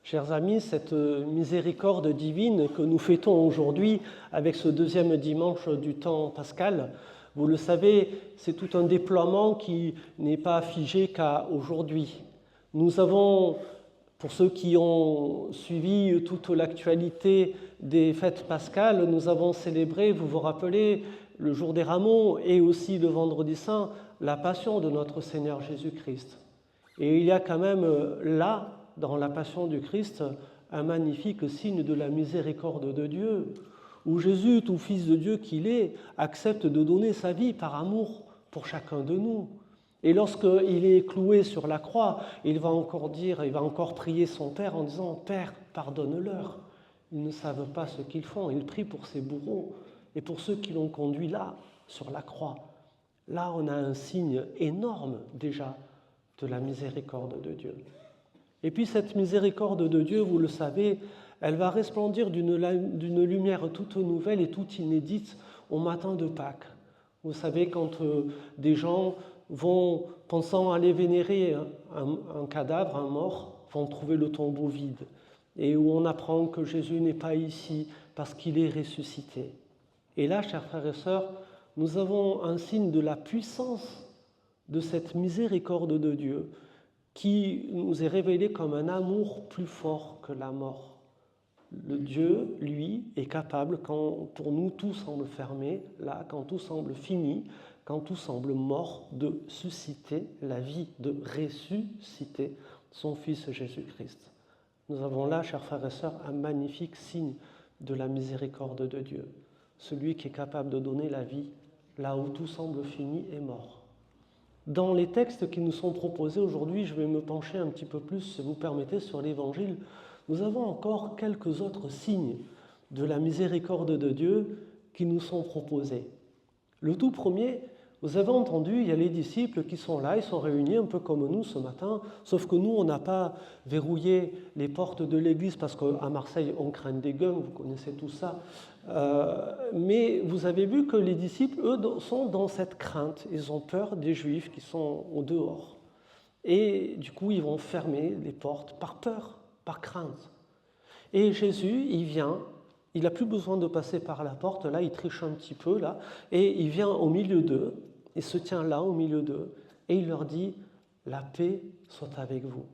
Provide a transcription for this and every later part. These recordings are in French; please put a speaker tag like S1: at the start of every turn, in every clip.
S1: Chers amis, cette miséricorde divine que nous fêtons aujourd'hui avec ce deuxième dimanche du temps pascal, vous le savez, c'est tout un déploiement qui n'est pas figé qu'à aujourd'hui. Nous avons, pour ceux qui ont suivi toute l'actualité des fêtes pascales, nous avons célébré, vous vous rappelez, le jour des Rameaux et aussi le vendredi saint, la passion de notre Seigneur Jésus-Christ. Et il y a quand même là, dans la passion du Christ, un magnifique signe de la miséricorde de Dieu, où Jésus, tout fils de Dieu qu'il est, accepte de donner sa vie par amour pour chacun de nous. Et lorsqu'il est cloué sur la croix, il va encore prier son Père en disant « Père, pardonne-leur, ils ne savent pas ce qu'ils font ». Il prie pour ses bourreaux et pour ceux qui l'ont conduit là, sur la croix. Là, on a un signe énorme déjà de la miséricorde de Dieu. Et puis cette miséricorde de Dieu, vous le savez, elle va resplendir d'une lumière toute nouvelle et toute inédite au matin de Pâques. Vous savez, quand des gens vont, pensant aller vénérer un cadavre, un mort, vont trouver le tombeau vide, et où on apprend que Jésus n'est pas ici parce qu'il est ressuscité. Et là, chers frères et sœurs, nous avons un signe de la puissance de cette miséricorde de Dieu qui nous est révélée comme un amour plus fort que la mort. Le Dieu, lui, est capable, quand pour nous tout semble fermé, là, quand tout semble fini, quand tout semble mort, de susciter la vie, de ressusciter son Fils Jésus-Christ. Nous avons là, chers frères et sœurs, un magnifique signe de la miséricorde de Dieu. Celui qui est capable de donner la vie là où tout semble fini et mort. Dans les textes qui nous sont proposés aujourd'hui, je vais me pencher un petit peu plus, si vous permettez, sur l'Évangile. Nous avons encore quelques autres signes de la miséricorde de Dieu qui nous sont proposés. Le tout premier, vous avez entendu, il y a les disciples qui sont là, ils sont réunis un peu comme nous ce matin, sauf que nous, on n'a pas verrouillé les portes de l'église parce qu'à Marseille, on craint des gangs, vous connaissez tout ça. Mais vous avez vu que les disciples, eux, sont dans cette crainte. Ils ont peur des Juifs qui sont au dehors. Et du coup, ils vont fermer les portes par peur, par crainte. Et Jésus, il vient, il n'a plus besoin de passer par la porte, là, il triche un petit peu, là, et il vient au milieu d'eux, il se tient là, au milieu d'eux, et il leur dit « La paix soit avec vous ».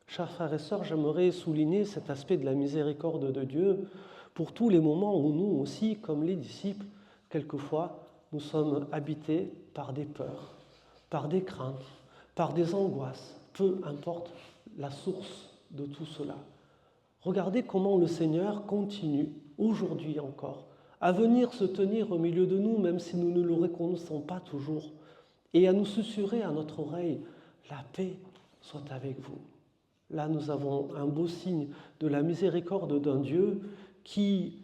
S1: Chers frères et sœurs, j'aimerais souligner cet aspect de la miséricorde de Dieu pour tous les moments où nous aussi, comme les disciples, quelquefois, nous sommes habités par des peurs, par des craintes, par des angoisses, peu importe la source de tout cela. Regardez comment le Seigneur continue, aujourd'hui encore, à venir se tenir au milieu de nous, même si nous ne le reconnaissons pas toujours, et à nous susurrer à notre oreille « La paix soit avec vous ». Là, nous avons un beau signe de la miséricorde d'un Dieu qui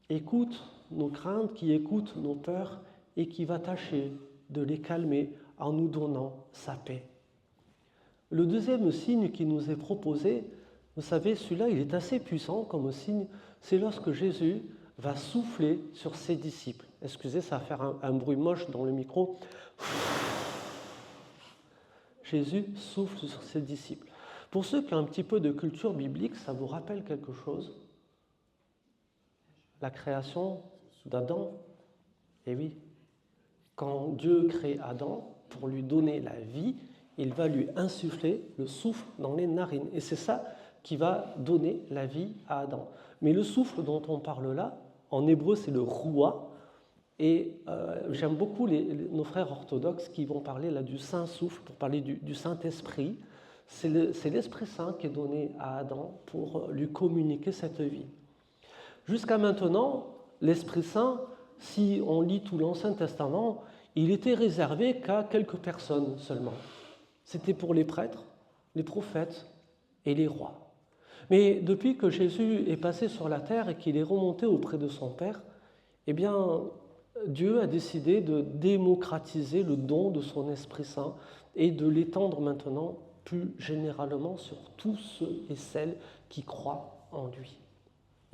S1: écoute nos craintes, qui écoute nos peurs et qui va tâcher de les calmer en nous donnant sa paix. Le deuxième signe qui nous est proposé, vous savez, celui-là, il est assez puissant comme signe, c'est lorsque Jésus va souffler sur ses disciples. Excusez, ça va faire un bruit moche dans le micro. Jésus souffle sur ses disciples. Pour ceux qui ont un petit peu de culture biblique, ça vous rappelle quelque chose ? La création d'Adam. Eh oui, quand Dieu crée Adam, pour lui donner la vie, il va lui insuffler le souffle dans les narines. Et c'est ça qui va donner la vie à Adam. Mais le souffle dont on parle là, en hébreu, c'est le roua. Et j'aime beaucoup nos frères orthodoxes qui vont parler là du Saint-Souffle, pour parler du Saint-Esprit. C'est l'Esprit Saint qui est donné à Adam pour lui communiquer cette vie. Jusqu'à maintenant, l'Esprit Saint, si on lit tout l'Ancien Testament, il était réservé qu'à quelques personnes seulement. C'était pour les prêtres, les prophètes et les rois. Mais depuis que Jésus est passé sur la terre et qu'il est remonté auprès de son Père, eh bien, Dieu a décidé de démocratiser le don de son Esprit Saint et de l'étendre maintenant plus généralement sur tous ceux et celles qui croient en lui.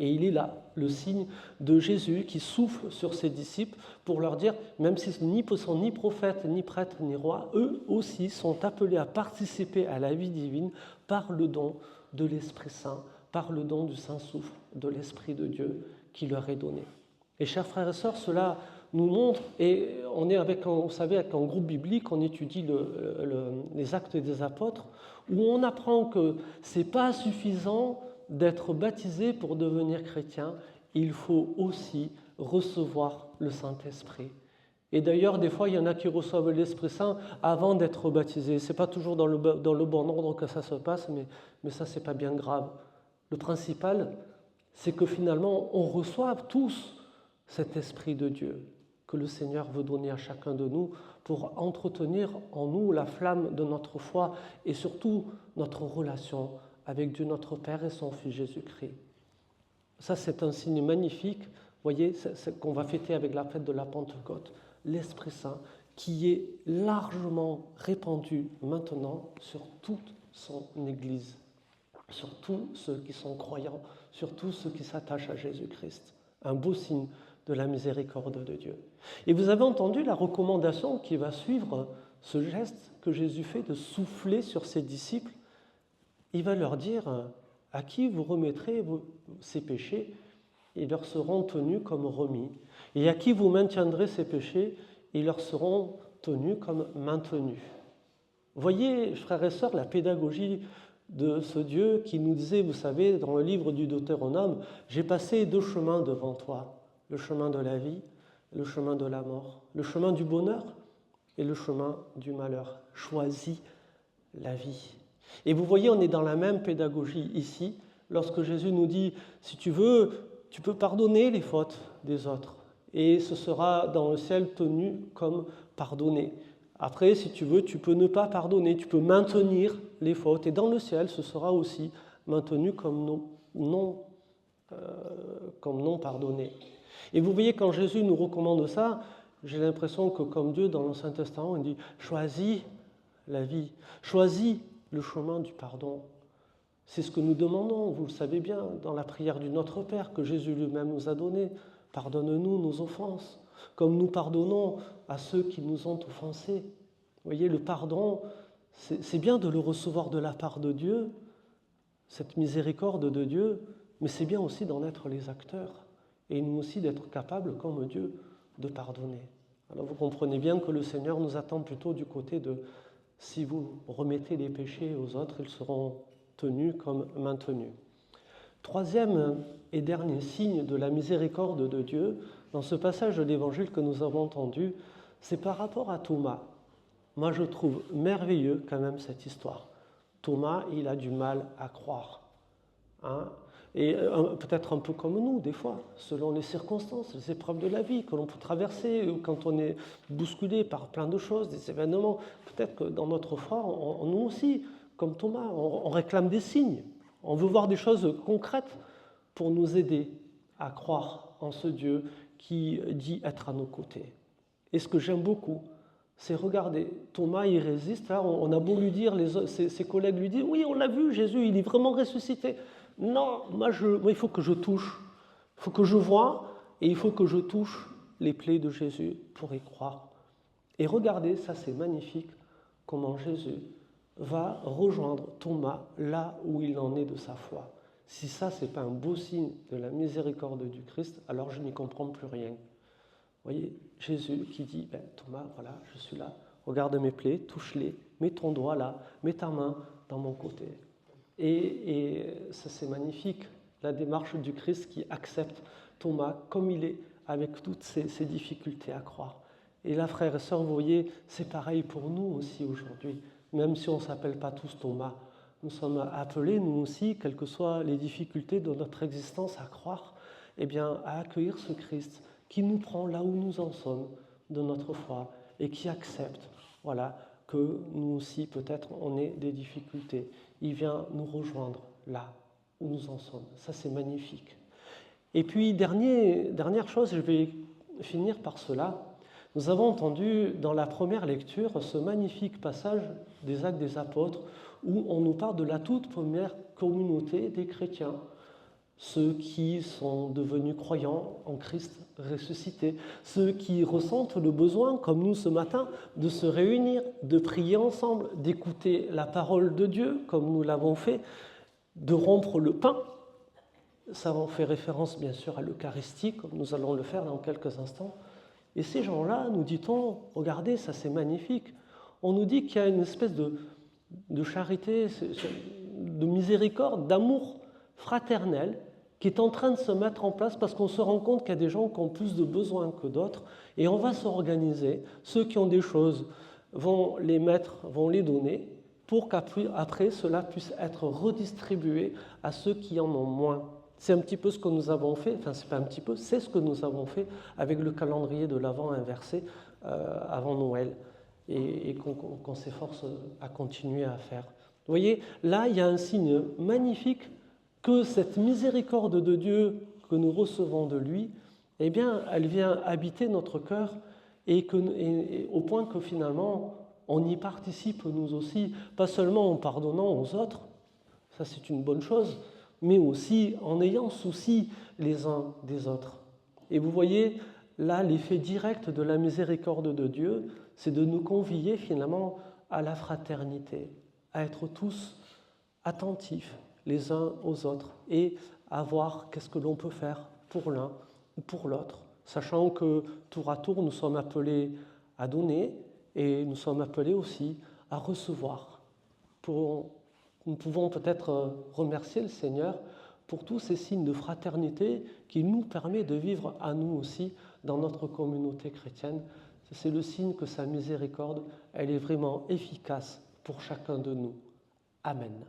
S1: Et il est là, le signe de Jésus qui souffle sur ses disciples pour leur dire, même s'ils ne sont ni prophètes, ni prêtres, ni rois, eux aussi sont appelés à participer à la vie divine par le don de l'Esprit Saint, par le don du Saint-Souffle, de l'Esprit de Dieu qui leur est donné. Et chers frères et sœurs, cela nous montre, et on est avec un groupe biblique, on étudie les actes des apôtres, où on apprend que ce n'est pas suffisant d'être baptisé pour devenir chrétien, il faut aussi recevoir le Saint-Esprit. Et d'ailleurs, des fois, il y en a qui reçoivent l'Esprit Saint avant d'être baptisés. Ce n'est pas toujours dans le bon ordre que ça se passe, mais ça, ce n'est pas bien grave. Le principal, c'est que finalement, on reçoive tous cet Esprit de Dieu que le Seigneur veut donner à chacun de nous pour entretenir en nous la flamme de notre foi et surtout notre relation avec Dieu notre Père et son Fils Jésus-Christ. Ça, c'est un signe magnifique, vous voyez, qu'on va fêter avec la fête de la Pentecôte, l'Esprit Saint qui est largement répandu maintenant sur toute son Église, sur tous ceux qui sont croyants, sur tous ceux qui s'attachent à Jésus-Christ. Un beau signe de la miséricorde de Dieu. Et vous avez entendu la recommandation qui va suivre ce geste que Jésus fait de souffler sur ses disciples. Il va leur dire à qui vous remettrez ces péchés, ils leur seront tenus comme remis. Et à qui vous maintiendrez ces péchés, ils leur seront tenus comme maintenus. Voyez, frères et sœurs, la pédagogie de ce Dieu qui nous disait, vous savez, dans le livre du Deutéronome, j'ai passé 2 chemins devant toi, le chemin de la vie, le chemin de la mort, le chemin du bonheur et le chemin du malheur. Choisis la vie. Et vous voyez, on est dans la même pédagogie ici, lorsque Jésus nous dit, si tu veux, tu peux pardonner les fautes des autres, et ce sera dans le ciel tenu comme pardonné. Après, si tu veux, tu peux ne pas pardonner, tu peux maintenir les fautes, et dans le ciel, ce sera aussi maintenu comme non pardonné. Et vous voyez, quand Jésus nous recommande ça, j'ai l'impression que comme Dieu, dans l'Ancien Testament, il dit « choisis la vie, choisis le chemin du pardon ». C'est ce que nous demandons, vous le savez bien, dans la prière du Notre Père que Jésus lui-même nous a donnée. Pardonne-nous nos offenses, comme nous pardonnons à ceux qui nous ont offensés. Vous voyez, le pardon, c'est bien de le recevoir de la part de Dieu, cette miséricorde de Dieu, mais c'est bien aussi d'en être les acteurs. Et nous aussi d'être capables, comme Dieu, de pardonner. Alors vous comprenez bien que le Seigneur nous attend plutôt du côté de « si vous remettez les péchés aux autres, ils seront tenus comme maintenus ». Troisième et dernier signe de la miséricorde de Dieu, dans ce passage de l'Évangile que nous avons entendu, c'est par rapport à Thomas. Moi, je trouve merveilleux quand même cette histoire. Thomas, il a du mal à croire. Et peut-être un peu comme nous, des fois, selon les circonstances, les épreuves de la vie que l'on peut traverser, ou quand on est bousculé par plein de choses, des événements, peut-être que dans notre foi, nous aussi, comme Thomas, on réclame des signes. On veut voir des choses concrètes pour nous aider à croire en ce Dieu qui dit être à nos côtés. Et ce que j'aime beaucoup, c'est regarder, Thomas, il résiste. Là, on a beau lui dire, ses collègues lui disent, oui, on l'a vu, Jésus, il est vraiment ressuscité. Non, moi, il faut que je touche, il faut que je voie, et il faut que je touche les plaies de Jésus pour y croire. Et regardez, ça c'est magnifique, comment Jésus va rejoindre Thomas là où il en est de sa foi. Si ça, ce n'est pas un beau signe de la miséricorde du Christ, alors je n'y comprends plus rien. Vous voyez, Jésus qui dit, Thomas, voilà, je suis là, regarde mes plaies, touche-les, mets ton doigt là, mets ta main dans mon côté. Et ça, c'est magnifique, la démarche du Christ qui accepte Thomas comme il est, avec toutes ses difficultés à croire. Et là, frères et sœurs, vous voyez, c'est pareil pour nous aussi aujourd'hui. Même si on ne s'appelle pas tous Thomas, nous sommes appelés, nous aussi, quelles que soient les difficultés de notre existence, à croire, eh bien, à accueillir ce Christ qui nous prend là où nous en sommes de notre foi et qui accepte, voilà, que nous aussi, peut-être, on ait des difficultés. Il vient nous rejoindre là où nous en sommes. Ça, c'est magnifique. Et puis, dernière chose, je vais finir par cela. Nous avons entendu dans la première lecture ce magnifique passage des Actes des Apôtres où on nous parle de la toute première communauté des chrétiens, ceux qui sont devenus croyants en Christ ressuscité, ceux qui ressentent le besoin, comme nous ce matin, de se réunir, de prier ensemble, d'écouter la parole de Dieu, comme nous l'avons fait, de rompre le pain ça en fait référence bien sûr à l'Eucharistie, comme nous allons le faire dans quelques instants. Et ces gens-là, nous dit-on, regardez, ça c'est magnifique, on nous dit qu'il y a une espèce de charité, de miséricorde, d'amour fraternel qui est en train de se mettre en place parce qu'on se rend compte qu'il y a des gens qui ont plus de besoins que d'autres et on va s'organiser. Ceux qui ont des choses vont les mettre, vont les donner pour qu'après cela puisse être redistribué à ceux qui en ont moins. C'est un petit peu ce que nous avons fait, enfin c'est pas un petit peu, c'est ce que nous avons fait avec le calendrier de l'Avent inversé avant Noël et qu'on s'efforce à continuer à faire. Vous voyez, là il y a un signe magnifique que cette miséricorde de Dieu que nous recevons de lui, eh bien, elle vient habiter notre cœur et au point que finalement, on y participe nous aussi, pas seulement en pardonnant aux autres, ça c'est une bonne chose, mais aussi en ayant souci les uns des autres. Et vous voyez, là, l'effet direct de la miséricorde de Dieu, c'est de nous convier finalement à la fraternité, à être tous attentifs les uns aux autres et à voir qu'est-ce que l'on peut faire pour l'un ou pour l'autre, sachant que tour à tour, nous sommes appelés à donner et nous sommes appelés aussi à recevoir. Nous pouvons peut-être remercier le Seigneur pour tous ces signes de fraternité qui nous permet de vivre à nous aussi dans notre communauté chrétienne. C'est le signe que sa miséricorde, elle est vraiment efficace pour chacun de nous. Amen.